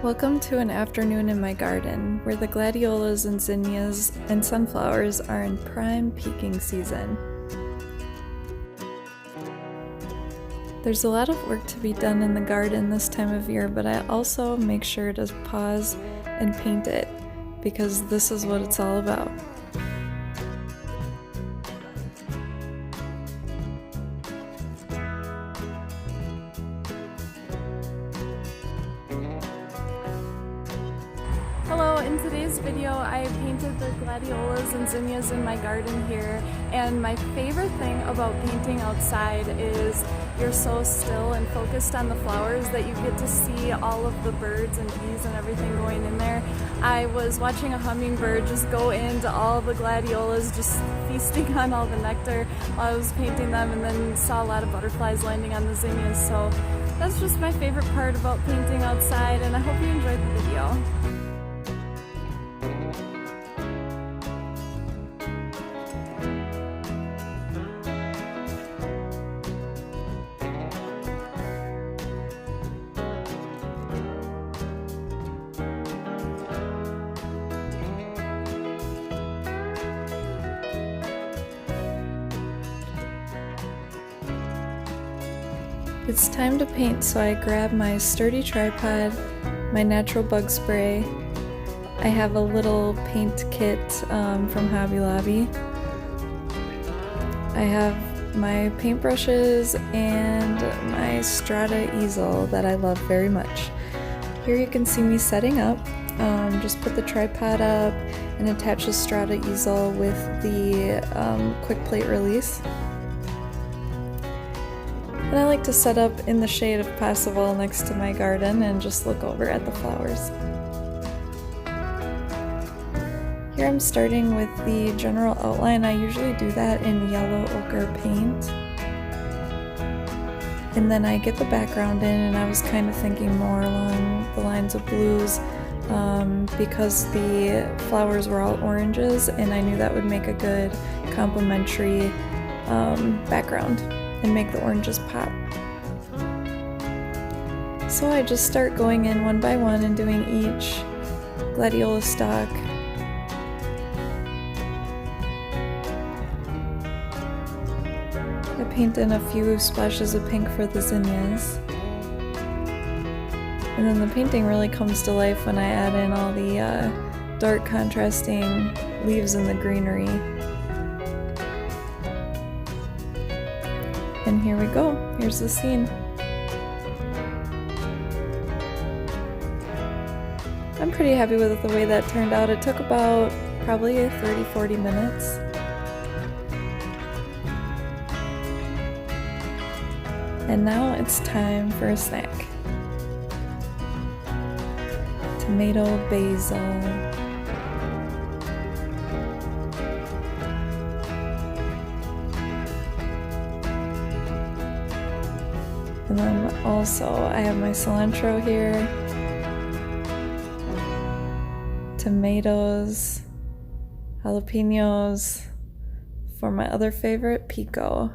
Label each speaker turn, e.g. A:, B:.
A: Welcome to an afternoon in my garden, where the gladiolus and zinnias and sunflowers are in prime peaking season. There's a lot of work to be done in the garden this time of year, but I also make sure to pause and paint it, because this is what it's all about. Hello, in today's video I painted the gladiolus and zinnias in my garden here, and my favorite thing about painting outside is you're so still and focused on the flowers that you get to see all of the birds and bees and everything going in there. I was watching a hummingbird just go into all the gladiolus, just feasting on all the nectar while I was painting them, and then saw a lot of butterflies landing on the zinnias, so that's just my favorite part about painting outside, and I hope you enjoyed the video. It's time to paint, so I grab my sturdy tripod, my natural bug spray. I have a little paint kit from Hobby Lobby. I have my paintbrushes and my Strata easel that I love very much. Here you can see me setting up. Just put the tripod up and attach the Strata easel with the quick plate release. And I like to set up in the shade if possible next to my garden and just look over at the flowers. Here I'm starting with the general outline. I usually do that in yellow ochre paint. And then I get the background in, and I was kind of thinking more along the lines of blues because the flowers were all oranges, and I knew that would make a good complementary background and make the oranges pop. So I just start going in one by one and doing each gladiolus stalk. I paint in a few splashes of pink for the zinnias. And then the painting really comes to life when I add in all the dark contrasting leaves in the greenery. And here we go, here's the scene. I'm pretty happy with the way that turned out. It took about probably 30-40 minutes. And now it's time for a snack. Tomato basil. And then also I have my cilantro here, tomatoes, jalapenos, for my other favorite, pico.